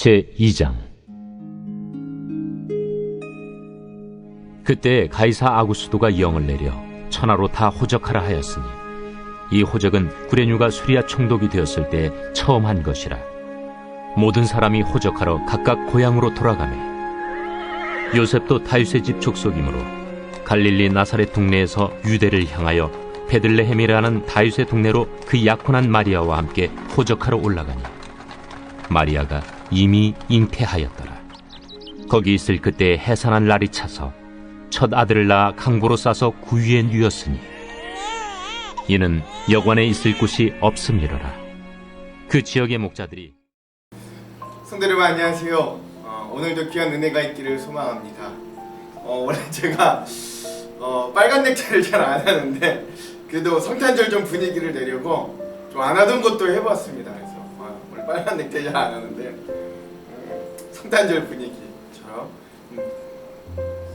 제2장. 그때 가이사 아구스도가 영을 내려 천하로 다 호적하라 하였으니 이 호적은 구레뉴가 수리아 총독이 되었을 때 처음 한 것이라. 모든 사람이 호적하러 각각 고향으로 돌아가매 요셉도 다윗의 집 족속이므로 갈릴리 나사렛 동네에서 유대를 향하여 베들레헴이라는 다윗의 동네로 그 약혼한 마리아와 함께 호적하러 올라가니 마리아가 이미 잉태하였더라. 거기 있을 그때 해산한 날이 차서 첫 아들을 낳아 강보로 싸서 구유에 누였으니 이는 여관에 있을 곳이 없음이로라. 그 지역의 목자들이 성도 여러분 안녕하세요. 오늘도 귀한 은혜가 있기를 소망합니다. 원래 제가 빨간 넥타이를 잘 안 하는데 그래도 성탄절 좀 분위기를 내려고 좀 안 하던 것도 해봤습니다. 그래서 원래 빨간 넥타이 잘 안 하는데 성탄절 분위기처럼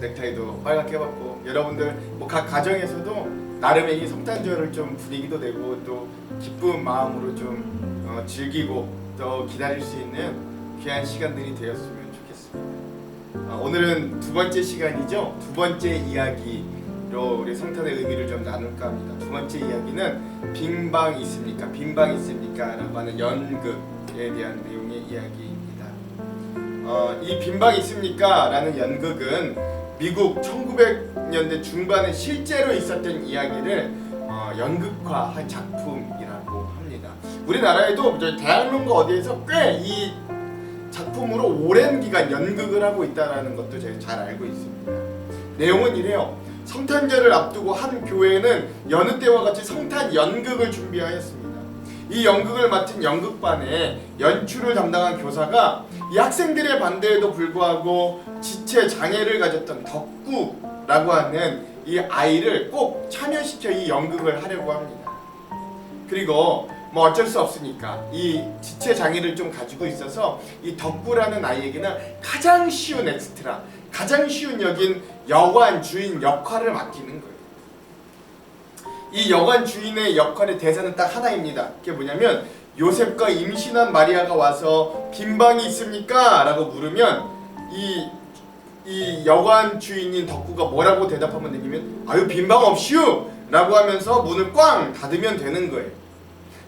넥타이도 빨갛게 해봤고, 여러분들 뭐 각 가정에서도 나름의 이 성탄절을 좀 분위기도 내고 또 기쁜 마음으로 좀 즐기고 또 기다릴 수 있는 귀한 시간들이 되었으면 좋겠습니다. 오늘은 두 번째 시간이죠. 두 번째 이야기로 우리 성탄의 의미를 좀 나눌까 합니다. 두 번째 이야기는 빈방 있습니까? 빈방 있습니까? 라고 하는 연극에 대한 내용의 이야기입니다. 이 빈방 있습니까? 라는 연극은 미국 1900년대 중반에 실제로 있었던 이야기를 연극화한 작품이라고 합니다. 우리나라에도 대학로인가 어디에서 꽤 이 작품으로 오랜 기간 연극을 하고 있다는 것도 제가 잘 알고 있습니다. 내용은 이래요. 성탄절을 앞두고 한 교회는 여느 때와 같이 성탄 연극을 준비하였습니다. 이 연극을 맡은 연극반에 연출을 담당한 교사가 이 학생들의 반대에도 불구하고 지체 장애를 가졌던 덕구라고 하는 이 아이를 꼭 참여시켜 이 연극을 하려고 합니다. 그리고 뭐 어쩔 수 없으니까 이 지체 장애를 좀 가지고 있어서 이 덕구라는 아이에게는 가장 쉬운 엑스트라, 가장 쉬운 역인 여관 주인 역할을 맡기는 거예요. 이 여관 주인의 역할의 대사는 딱 하나입니다. 그게 뭐냐면 요셉과 임신한 마리아가 와서 빈방이 있습니까? 라고 물으면 이 여관 주인인 덕구가 뭐라고 대답하면 되냐면 아유 빈방 없슈! 라고 하면서 문을 꽝 닫으면 되는 거예요.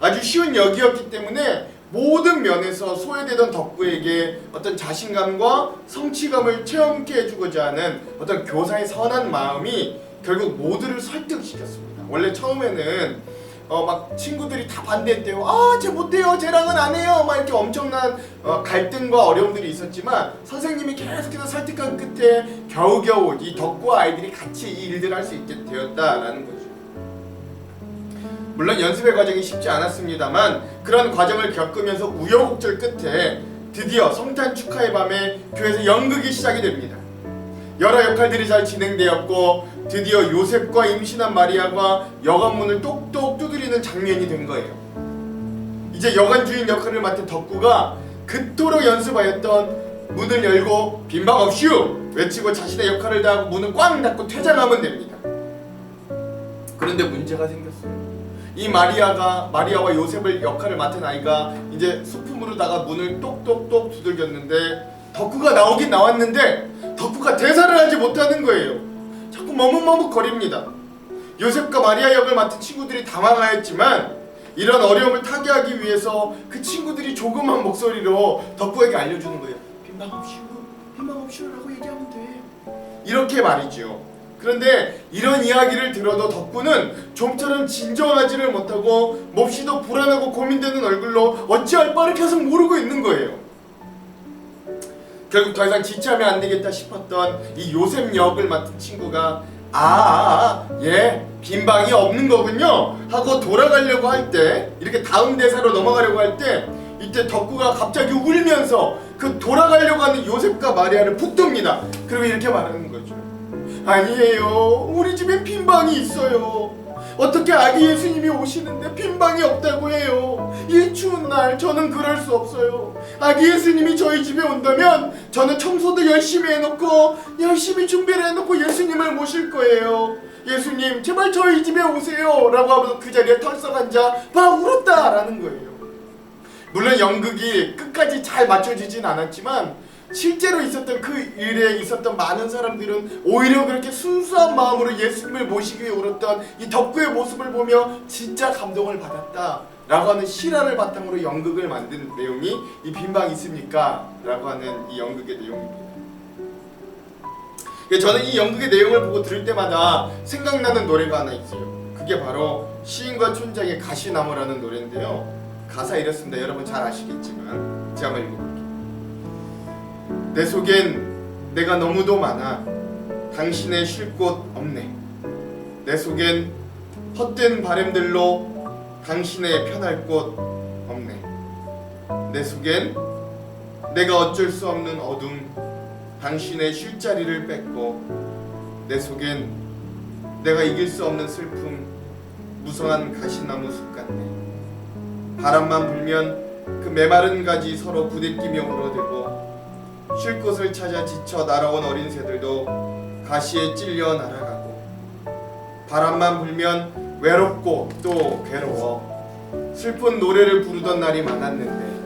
아주 쉬운 역이었기 때문에 모든 면에서 소외되던 덕구에게 어떤 자신감과 성취감을 체험케 해주고자 하는 어떤 교사의 선한 마음이 결국 모두를 설득시켰습니다. 원래 처음에는 막 친구들이 다 반대했대요. 쟤 못해요, 쟤랑은 안 해요, 막 이렇게 엄청난 갈등과 어려움들이 있었지만 선생님이 계속해서 설득한 끝에 겨우겨우 이 덕구와 아이들이 같이 이 일들을 할 수 있게 되었다라는 거죠. 물론 연습의 과정이 쉽지 않았습니다만 그런 과정을 겪으면서 우여곡절 끝에 드디어 성탄 축하의 밤에 교회에서 연극이 시작이 됩니다. 여러 역할들이 잘 진행되었고 드디어 요셉과 임신한 마리아가 여관문을 똑똑 두드리는 장면이 된 거예요. 이제 여관 주인 역할을 맡은 덕구가 그토록 연습하였던 문을 열고 빈방 없슈! 외치고 자신의 역할을 다하고 문을 꽝 닫고 퇴장하면 됩니다. 그런데 문제가 생겼어요. 이 마리아와 요셉을 역할을 맡은 아이가 이제 소품으로다가 문을 똑똑똑 두들겼는데 덕구가 나오긴 나왔는데 덕구가 대사를 하지 못하는 거예요. 자꾸 머뭇머뭇거립니다. 요셉과 마리아 역을 맡은 친구들이 당황하였지만 이런 어려움을 타개하기 위해서 그 친구들이 조그만 목소리로 덕구에게 알려주는 거예요. 빈방 없슈라고 얘기하면 돼. 이렇게 말이죠. 그런데 이런 이야기를 들어도 덕구는 좀처럼 진정하지를 못하고 몹시도 불안하고 고민되는 얼굴로 어찌할 바를 계속 모르고 있는 거예요. 결국 더 이상 지체하면 안 되겠다 싶었던 이 요셉 역을 맡은 친구가 예, 빈방이 없는 거군요 하고 돌아가려고 할 때, 이렇게 다음 대사로 넘어가려고 할 때 이때 덕구가 갑자기 울면서 그 돌아가려고 하는 요셉과 마리아를 붙듭니다. 그리고 이렇게 말하는 거죠. 아니에요, 우리 집에 빈방이 있어요. 어떻게 아기 예수님이 오시는데 빈방이 없다고 해요. 이 추운 날 저는 그럴 수 없어요. 아기 예수님이 저희 집에 온다면 저는 청소도 열심히 해놓고 열심히 준비를 해놓고 예수님을 모실 거예요. 예수님 제발 저희 집에 오세요 라고 하면서 그 자리에 털썩 앉아 막 울었다라는 거예요. 물론 연극이 끝까지 잘 맞춰지진 않았지만 실제로 있었던 그 일에 있었던 많은 사람들은 오히려 그렇게 순수한 마음으로 예수님을 모시기 위해 울었던 이 덕구의 모습을 보며 진짜 감동을 받았다 라고 하는 실화를 바탕으로 연극을 만든 내용이 이 빈방 있습니까? 라고 하는 이 연극의 내용입니다. 저는 이 연극의 내용을 보고 들을 때마다 생각나는 노래가 하나 있어요. 그게 바로 시인과 촌장의 가시나무라는 노래인데요. 가사 이렇습니다. 여러분 잘 아시겠지만 제가 한번 읽어볼게요. 내 속엔 내가 너무도 많아 당신의 쉴 곳 없네. 내 속엔 헛된 바램들로 당신의 편할 곳 없네. 내 속엔 내가 어쩔 수 없는 어둠 당신의 쉴 자리를 뺏고 내 속엔 내가 이길 수 없는 슬픔 무성한 가시나무 숲 같네. 바람만 불면 그 메마른 가지 서로 부대끼며 울어대고 쉴 곳을 찾아 지쳐 날아온 어린 새들도 가시에 찔려 날아가고 바람만 불면 외롭고 또 괴로워 슬픈 노래를 부르던 날이 많았는데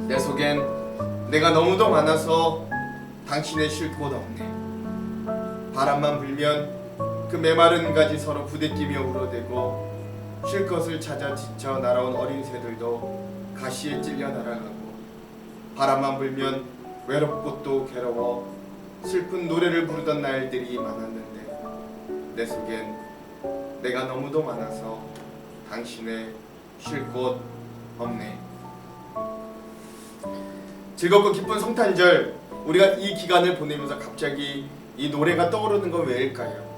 내 속엔 내가 너무도 많아서 당신의 쉴 곳 없네. 바람만 불면 그 메마른 가지 서로 부대끼며 울어대고 쉴 것을 찾아 지쳐 날아온 어린 새들도 가시에 찔려 날아가고 바람만 불면 외롭고 또 괴로워 슬픈 노래를 부르던 날들이 많았는데 내 속엔 내가 너무도 많아서 당신의 쉴 곳 없네. 즐겁고 기쁜 성탄절 우리가 이 기간을 보내면서 갑자기 이 노래가 떠오르는 건 왜일까요?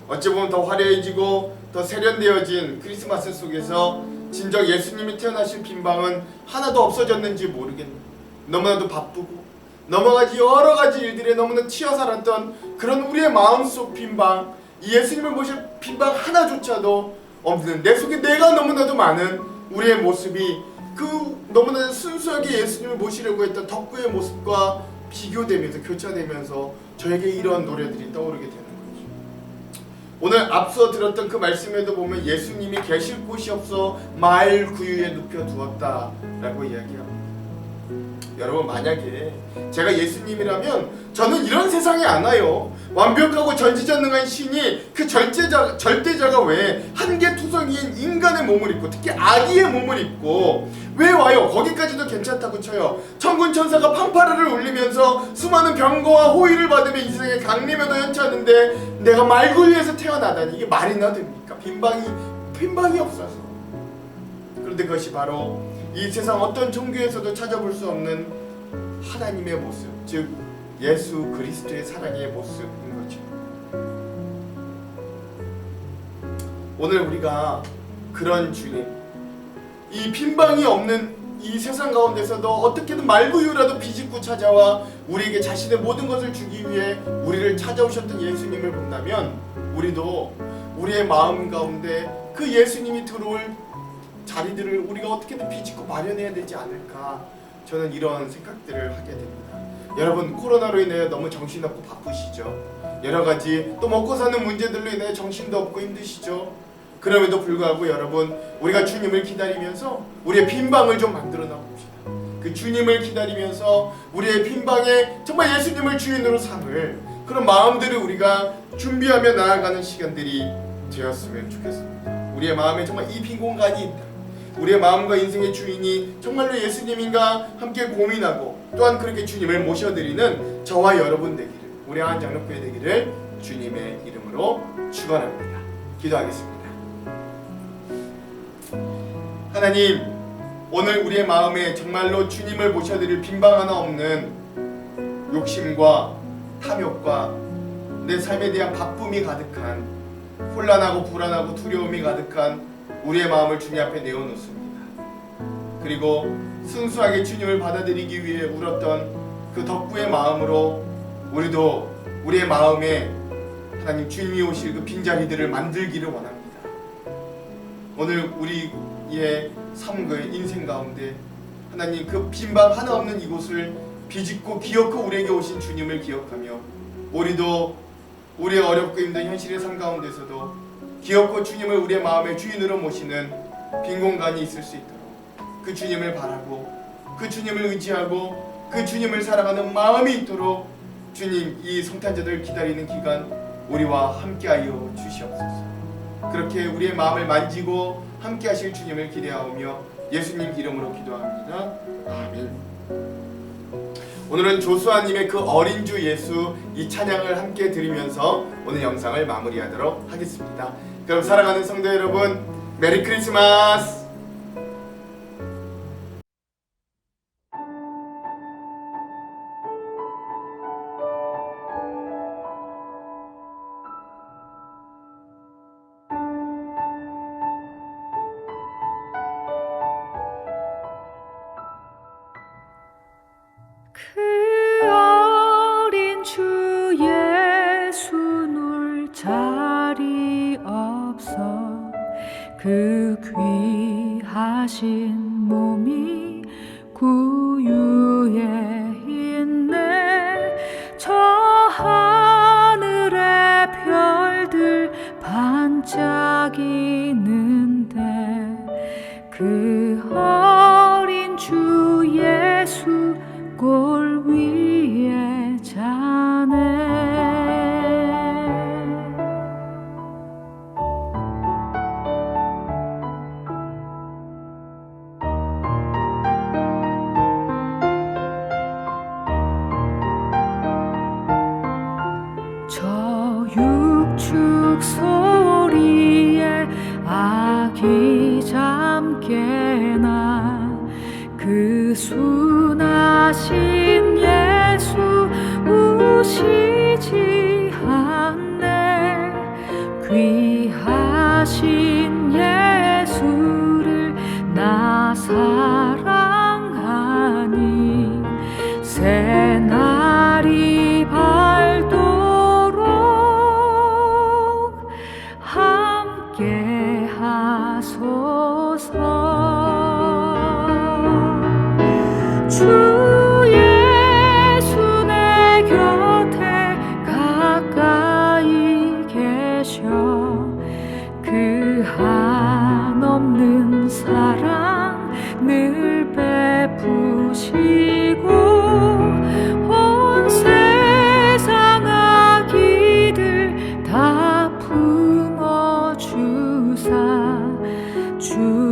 어찌 보면 더 화려해지고 더 세련되어진 크리스마스 속에서 진정 예수님이 태어나신 빈방은 하나도 없어졌는지 모르겠네요. 너무나도 바쁘고 넘어가지 여러 가지 일들에 너무나 치여 살았던 그런 우리의 마음속 빈방, 이 예수님을 모실 빈방 하나조차도 없는 내 속에 내가 너무나도 많은 우리의 모습이 그 너무나 순수하게 예수님을 모시려고 했던 덕구의 모습과 비교되면서 교차되면서 저에게 이런 노래들이 떠오르게 되는 거죠. 오늘 앞서 들었던 그 말씀에도 보면 예수님이 계실 곳이 없어 마을 구유에 눕혀 두었다라고 이야기합니다. 여러분 만약에 제가 예수님이라면 저는 이런 세상에 안 와요. 완벽하고 전지전능한 신이 그 절대자가 왜 한계투성이인 인간의 몸을 입고 특히 아기의 몸을 입고 왜 와요? 거기까지도 괜찮다고 쳐요. 천군천사가 팡파르를 울리면서 수많은 병거와 호의를 받으며 이 세상에 강림에도 연차하는데 내가 말구유에서 태어나다니 이게 말이나 됩니까? 빈방이 없어서. 그런데 그것이 바로 이 세상 어떤 종교에서도 찾아볼 수 없는 하나님의 모습, 즉 예수 그리스도의 사랑의 모습인 거죠. 오늘 우리가 그런 주님, 이 빈방이 없는 이 세상 가운데서도 어떻게든 말구유라도 비집고 찾아와 우리에게 자신의 모든 것을 주기 위해 우리를 찾아오셨던 예수님을 본다면 우리도 우리의 마음 가운데 그 예수님이 들어올 자리들을 우리가 어떻게든 비집고 마련해야 되지 않을까, 저는 이런 생각들을 하게 됩니다. 여러분 코로나로 인해 너무 정신없고 바쁘시죠? 여러가지 또 먹고 사는 문제들로 인해 정신도 없고 힘드시죠? 그럼에도 불구하고 여러분 우리가 주님을 기다리면서 우리의 빈방을 좀 만들어 나봅시다. 그 주님을 기다리면서 우리의 빈방에 정말 예수님을 주인으로 삼을 그런 마음들을 우리가 준비하며 나아가는 시간들이 되었으면 좋겠습니다. 우리의 마음에 정말 이 빈 공간이 있다, 우리의 마음과 인생의 주인이 정말로 예수님인가 함께 고민하고 또한 그렇게 주님을 모셔드리는 저와 여러분 되기를, 우리 한장로교회 되기를 주님의 이름으로 축원합니다. 기도하겠습니다. 하나님, 오늘 우리의 마음에 정말로 주님을 모셔드릴 빈방 하나 없는 욕심과 탐욕과 내 삶에 대한 바쁨이 가득한, 혼란하고 불안하고 두려움이 가득한 우리의 마음을 주님 앞에 내어놓습니다. 그리고 순수하게 주님을 받아들이기 위해 울었던 그 덕구의 마음으로 우리도 우리의 마음에 하나님 주님이 오실 그 빈자리들을 만들기를 원합니다. 오늘 우리의 삶과 인생 가운데 하나님 그 빈방 하나 없는 이곳을 비집고 기어코 우리에게 오신 주님을 기억하며 우리도 우리의 어렵고 힘든 현실의 삶 가운데서도 기어코 주님을 우리의 마음의 주인으로 모시는 빈 공간이 있을 수 있도록 그 주님을 바라고 그 주님을 의지하고 그 주님을 사랑하는 마음이 있도록 주님 이 성탄절을 기다리는 기간 우리와 함께하여 주시옵소서. 그렇게 우리의 마음을 만지고 함께하실 주님을 기대하오며 예수님 이름으로 기도합니다. 아멘. 오늘은 조수아님의 그 어린 주 예수 이 찬양을 함께 들으면서 오늘 영상을 마무리하도록 하겠습니다. 그럼 사랑하는 성도 여러분, 메리 크리스마스! 그 어린 주 예수 놀 자리 없어 그 귀하신 몸이 구유에 있네. 저 하늘의 별들 반짝이는데 그 어린 주 예수 골 위에 자네. 저 육축 소리에 아기 잠깨나 그 순하신 예수 우시지 않네. 귀하신 예수를 나 사랑하니 새날이 밝도록 함께 하소서. 주 예수 내 곁에 가까이 계셔 그 한없는 사랑 늘 베푸시고 온 세상 아기들 다 품어주사 주